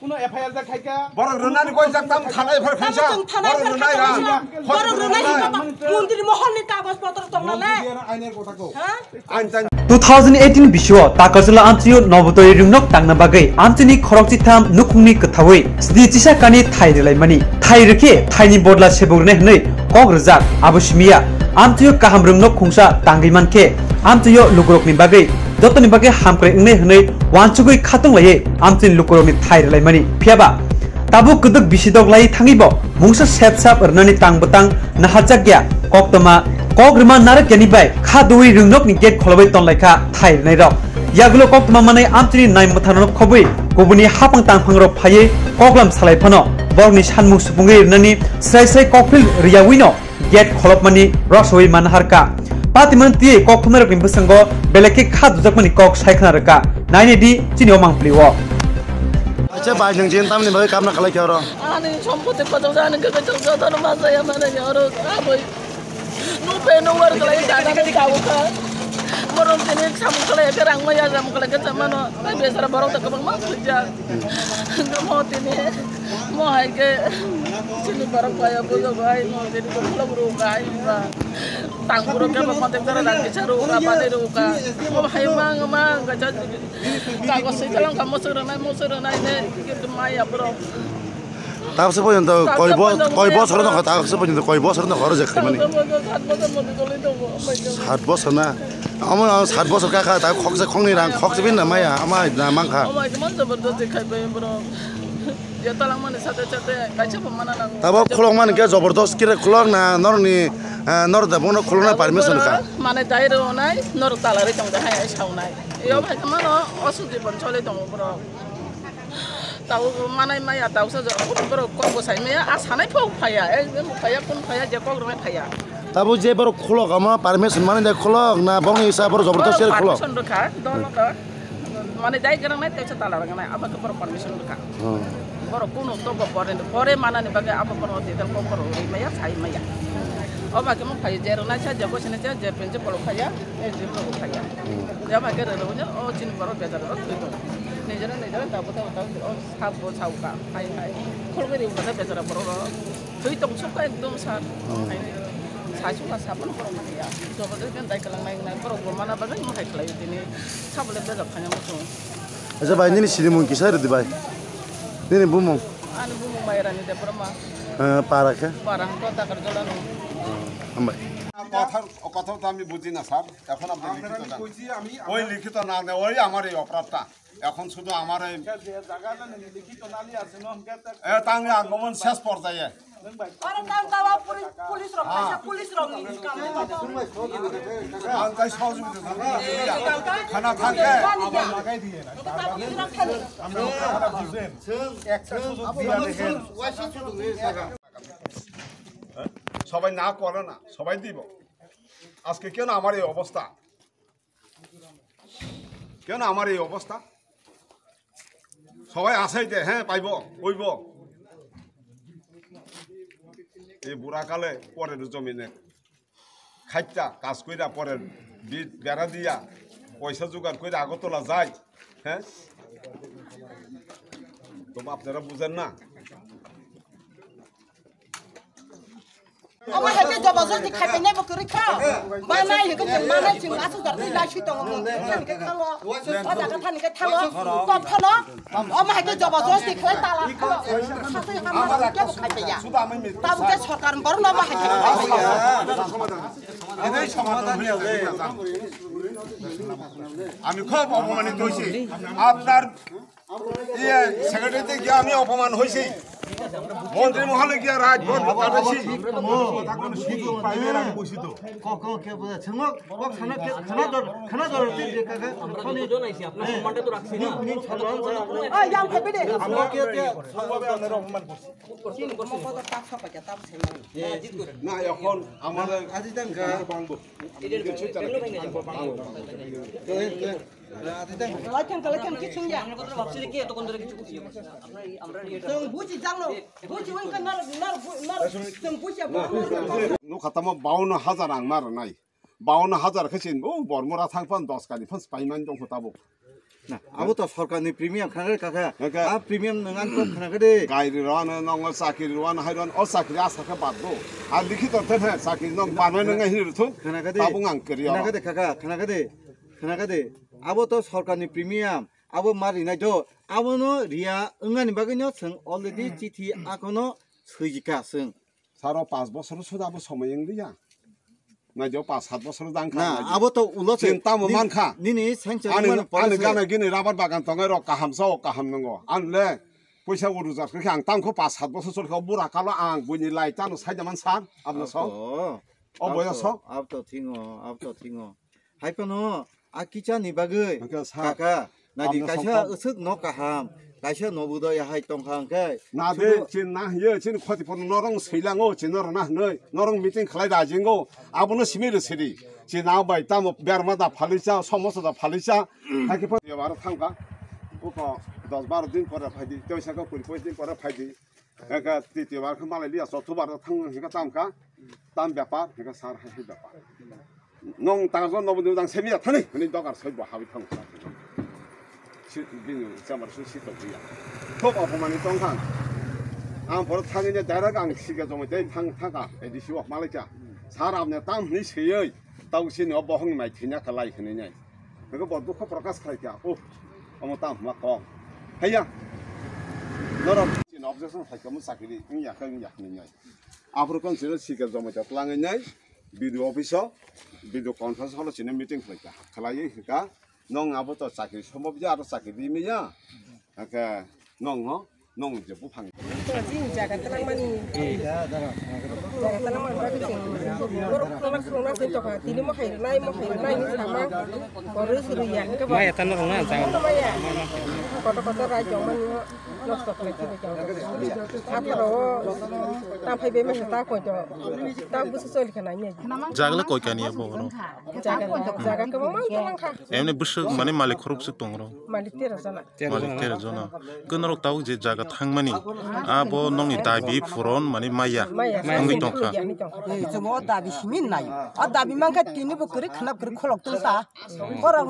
কোনো এফআইআর দা খাইকা বড় রনানি কই যাকতাম থানায় ফের খাইছা বড় রনাই বড় রনাই মন্ত্রী মহলনি কাগজপত্র তংলালে আইনের কথা কও আইন চাই 2018 bisio takarjala antio nobotoi ringnok tangna bagai antini khorokchi tham nukhungni kthawai sdi chisa kani thairelai mani thaireke thaini bodla sebogrne hnei kogrjak abusmiya antio kaham ringnok khungsa tangai manke antio lukurokni bagai jotoni bagai hamkre ngne hnei wanchugoi khatung laye amtin lukurokni thairelai mani phiaba tabu kuduk bisidok lai thangibo mungsa sepsap ernani tangbetang nahajakya koktoma Kogrima narak yani bay khadui ringnok ni gate kholabai tonlaika thairnai rok yagulo koktoma manai amtini nai muthanok khobui gubuni hapang tangphang rok phaye koklam salai phano borni sanmung supungai rnani srai kokfil riyawino gate kholopmani rosoi manharka patimanti kokthumna rok nimbusango beleke khadujakmani kok saikhna raka naini di chiniyo mangpliwo acha bai nang jen tamni bai kamna khalai kyaro ani সম্পত্তি কত জানেন কে কত জানো মাসায়া মানে আর আবই no war kalai daga ni kawuka moron tene samu kalai kerang maya samu kalai ke samano ai besara barong tak bang mak kerja mo tene mo hai ke sini barong kaya bodo bai mo tene ko pulang rukai ba tang puro ke kontek tara lang ke saru ka pade ruka mo hai mang gaja ka ko sei talang kamu suranai ne ke maya bro তাকসে পর্যন্ত কয় বছর না তাকসে পর্যন্ত কয় বছর না খরচ খাই মানে 7 বছর না আমার 7 বছর কাকা তা খকসে খংনি রাং খকসে বিন না মায়া আমা না মাংখা আমার কেমন জবরদস্তি খাইবে bro ya talang mane sate kaisa pemana nang tabo khulong man ke jabardast kire khulong na norni nor da bono khulona permission ka mane dairo nai nor talare tong da hai saunai yo bhai kamano osudi bon chole tong bro tau manai maya tau sa bro ko sai me a sanai phok phaya phaya kun phaya je ko roi phaya tabo je bro khulok ama permission mane da khulok na bong isa bro jabardast kire khulok permission ka dono ka mane dai garang nai tesa talar ngai apa ke permission ka bro kuno to pore mana ni bagai apa pun oti dan ko maya sai maya oh bagai mo phaya je rona cha jago sine cha je penje polo phaya je polo phaya ya bagai ro nya oh chin bro bedar ro tu nejara tahu oh sabo sauka hai kalau beri udah bedar bro tu itu suka ekdom sar Sasuka sabun kalau mana ya, coba tu kan daik kelang naik bro, mana bagai mau hai kelai ini, sabun lebih dah kanya musuh. Aja bayi ni sini mungkin kisah itu bayi, ni bumung. Anu bumung bayaran itu berapa? Parah ke? Parah kota kerja lalu. Ambai. কথা তো আমি বুঝি না sir এখন আপনি ওই লিখিত না ওই আমার এই অপরাধটা এখন শুধু আমার এই তাঙ্গে আগমন শেষ পর্যায়ে খানা থাকে সবাই না করে না সবাই দিব আজকে কেন আমার এই অবস্থা কেন আমার এই অবস্থা সবাই আসে যে হ্যাঁ পাইব কইব এই বুড়াকালে পরের জমিনে খাইটা কাজ কইরা পরের বিট বেড়া দিয়া পয়সা জোগাড় কইরা আগতলা যায় হ্যাঁ তো আপনারা বুঝেন না Ông hay cái job rồi thì khai bên này một cái khao, mai này cái chừng mai này chừng lá sụt đi lại suy tông ông cái khao lo, ở đây cái thanh cái thang lo, còn thang lo, ông hay cái job rồi thì khai ta là khao, khai cái ham là cái một khai bây giờ, ta một cái sọt cản bớt nó mà hay cái khai bây giờ. এটাই সমাধান হয়ে যাবে আমি খুব অপমানিত হইছি আপনার সেক্রেটারিতে গিয়ে আমি অপমান হইছি মন্ত্রী মহলে গিয়ে রাজভোট কাটাইছি সুযোগ পাইলে আমি বসি তো না এখন আমাদের Latihan কিছু ya. আমরা ভাবছি কি এত কোন ধরে কিছু বুঝি আমরা তুমি বুঝি জানো বুঝি ওই কান না তুমি বুঝি নো খাতামা 52000 আং মার নাই 52000 খেছিন ও বরমরা থাংফান 10 কানি ফাস পাইমান দं হতাবো না আবো তো সরকারনি প্রিমিয়াম খানারে কাকা কাকা। আ প্রিমিয়াম নঙান তো খানাকে দে গাড়ি রান নং চাকরি রান হাইরান ও চাকরি আশাকে বাদবো আর লিখিত হে চাকরি নং বানাই নং হির থু খানাকে দে বাবুং আং করি খানাকে দে কাকা খানাকে দে আবো তো সরকারনি প্রিমিয়াম আবো মারি নাই তো আবো নো রিয়া 응아নি বাগিনো जों অলরেডি চিঠি আখনো সইজিকা जों সারো 5 বছর সুদ আবো সময় ইংলিয়া নাই যে 5-7 বছর দাংখা না আবো তো উলো চিন্তা মো মানখা নিনি সেংচন আনি গানে গিনি রাবার বাগান তঙ্গাই র কাহাম সাও কাহাম নঙ্গ আনলে পয়সা উরুজার কে আং তামখো 5-7 বছর সরখা বুড়া কালো আং বুনি লাই তানো সাইজামান সান আপনা সাও ও বয়া সাও আব তো থিঙো হাইপনো আ কিচা নি বাগৈ কাকা নাদি কাইসা उसुक न काहाम काइसा नबुदय हाय तंखांखै না দে চিন না হিয়ে চিন খতিপন নরং সৈলাঙ্গো চিন নরনা नै নরং মিটিং খালাই দাজিঙ্গো আবনো সিমিরে সিরি চিন আবাই তাম বেরমা দা ফালিসা সমস্ত দা ফালিসা হাকি ফ এবার থামকা ওক 10-12 দিন পরে ফাইদি তৈসাকা কই 5 দিন পরে ফাইদি একা তৃতীয়বার খামালাই লিয়া চতুবার থাং হেকা তামকা তাম ব্যাপার হেকা সার হাই ব্যাপার নং তাজন নবদু দাং সেমিয়া থানি হনি দগার সইব হাবি থাং बिनु जामार सुसि तबिया थप अपमानि तंखां आं बर थाङैनो डाइरेक्ट आं सिगा जमै दै थाङा एदि सिव मालायचा सार आमने तामनि सेयै दाउसिन बहं माइ थिना खलाय खनै बेखौ बर दुख प्रकाश खालायका ओ अम ताम मा कम हैया नरम सिन अबजेक्सन खायखौ साखिरि इया खनै आफोर कनसिल सिगा जमै तालाङै भिडिअ अफिसाव भिडिअ कनफारेन्स हल सिने मिटिं खालायो हिका nong abo to sakri somob ja aro sakri di mi ya aka nong ho nong je bu phang to jin jaga tanang mani jaga tanang mani ba bing borok krona ke to ka tini mo khai nai ni sama boru suru ya ke ba ya tanang na jaga koto ra jong mani lost of like ke aparo ta phai be me ta ko to ta bu so li khana ni জাগলে কই কানি আবো jaga ke mo man tanang kha এমনি বুসু মানে মালিক খরবসু তংর malik tera jana মালিক তেরে জনা কোনরক তাও যে জায়গা থাংমানি আবো নংনি দাবি ফুরন মানে মাইয়া নংনি তংখা जोङो दाबि सिमिन नाय आ दाबि मांखा तिनि बकरि खनाब कर खलक तसा बरं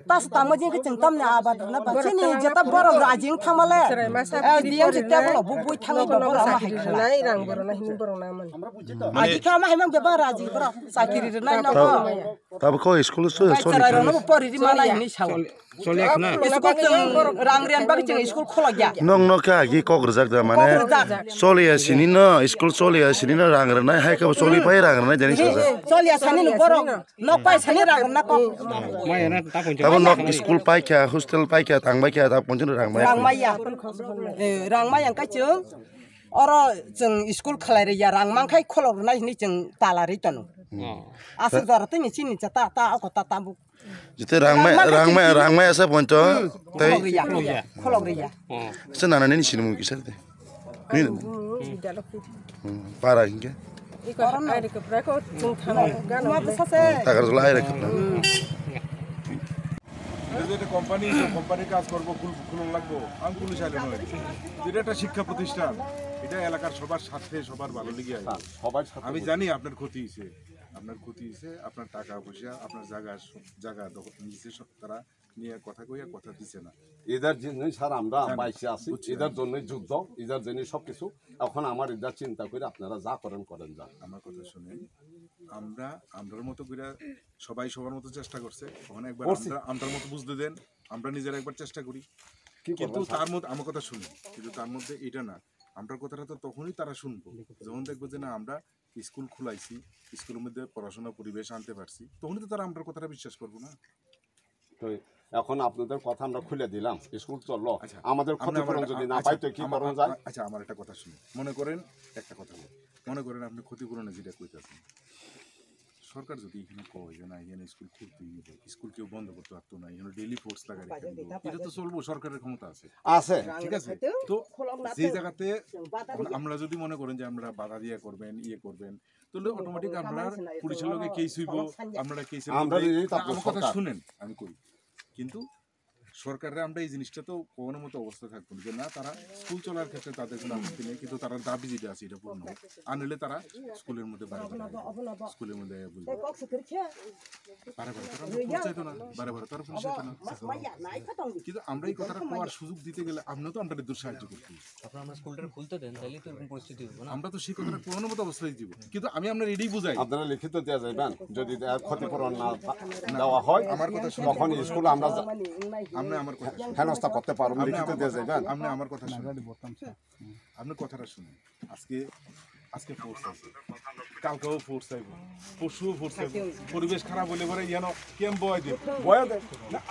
तास तामजे के जों तामने आबाद ना बासिनि जता बरं राजिं थामाले दियां जिता बल बुबुय थाङै बरं मा nai rang boro na hin boro na man आदि खामा हायमां बेबा राजि बरं साकिरि नाय न तब को स्कुल सो सरि रनो परिरि मानाय नि साव चलेख ना स्कुल जों रां रियान बागि जों स्कुल खला गया नंग न का गि कग्रजाक दा माने चलिया सिनि न स्कुल चलिया सिनि न रांग्रनाय हायका चलि पाइ रांग्रनाय देनि सजा चलिया सानि न बरं न पाइ सानि रांग्रना क मायना ता पञ्च तब न स्कुल पाइख्या हस्टेल पाइख्या थांबाय ख्या दा पञ्चन रांमाया रांमाया का जों अर जों स्कुल खलाय या रां मांखाय खलरनाय नि जों तालारि तनु आसर जरते नि चिनि ता ता अक ता ताबु जिते रांमाय आसा पञ्च तै खलगरिया सनानानै नि सिनमु किसर दे नि पारा Hinge iko ai de pra ko chung thana gan ma sase tagar zula ai rekna যেটা কোম্পানি কাজ করবো খুলন লাগবো আমি পুলিশ আইলে নয় যেটা একটা শিক্ষা প্রতিষ্ঠান এটা এলাকার সবার সাথে সবার ভালো লেগে আছে সবাই আমি জানি আপনার ক্ষতি হয়েছে আপনার টাকা পয়সা আপনার জায়গা দখল নিচ্ছে তারা নিয়ে কথা কইয়া কথা দিচ্ছে না এদের জন্যই স্যার আমরা বাইসে আছি এদের জন্যই যুদ্ধ এদের জন্যই সব কিছু এখন আমার এদের চিন্তা করে আপনারা যা করেন যা আমার কথা শুনেন আমরার মতো করে সবাই সবার মতো চেষ্টা করছে ওখানে একবার আমরার মতো বুঝতে দেন আমরা নিজেরা একবার চেষ্টা করি কিন্তু তার মধ্যে আমার কথা শুনি কিন্তু তার মধ্যে এটা না আমরা কথাটা তো তখনই তারা শুনবো যখন দেখবো যে না আমরা স্কুল খুলাইছি স্কুলের মধ্যে পড়াশোনা পরিবেশ আনতে পারছি তখনই তো তারা আমরা কথাটা বিশ্বাস করবো না তো এখন আপনাদের কথা আমরা খুলে দিলাম স্কুল চললো আমাদের ক্ষতিপূরণ যদি না পাই তো কি করা যায় আচ্ছা আমার একটা কথা শুনুন মনে করেন আপনি ক্ষতিপূরণে যেটা কইতেছেন সরকার যদি এখানে কয় যে না এখানে স্কুল খুলতেই হবে স্কুল কেউ বন্ধ করতে পারতো না এখানে ডেইলি ফোর্স লাগাই এটা তো চলবো সরকারের ক্ষমতা আছে ঠিক আছে তো যে জায়গাতে আমরা যদি মনে করেন যে আমরা বাধা দিয়ে করবেন করবেন তাহলে অটোমেটিক আমরা পুলিশের লগে কেস হইব আমরা কেসের কথা শুনেন আমি কই কিন্তু সরকারের আমরা এই জিনিসটা তো কোনো মতো অবস্থা থাকবো না যে না তারা স্কুল চলার ক্ষেত্রে তাদের কোনো আপত্তি নেই, কিন্তু তারা দাবি যেটা আছে এটা পূর্ণ হোক। আর নইলে তারা স্কুলের মধ্যে স্কুলের মধ্যে বুঝবে বারে বারে তারা পৌঁছাইতো না, বারে বারে তারা পৌঁছাইতো না। কিন্তু আমরা এই কথাটা কোয়ার সুযোগ দিতে গেলে আপনিও তো আমাদের দুঃসাহায্য করতে আমরা স্কুলটা খুলতে দেন তাহলে তো এরকম পরিস্থিতি হবে না। আমরা তো সেই কথাটা কোনো মতো অবস্থায় দিব, কিন্তু আমি আপনার এটাই বুঝাই। আপনারা লিখিত দেওয়া যাবেন যদি ক্ষতিপূরণ না দেওয়া হয় আমার কথা তখন স্কুল আমরা আপনি আমার কথা হেনস্থা করতে পারবো, লিখিত দেওয়া যাবেন। আপনি আমার কথা শুনুন, আপনার কথাটা শুনুন। আজকে ফোর্স আছে, কালকেও ফোর্স আইব, পরশুও ফোর্স আইব। পরিবেশ খারাপ হলে পরে ইয়ানো কেম বয় দেব,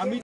আমি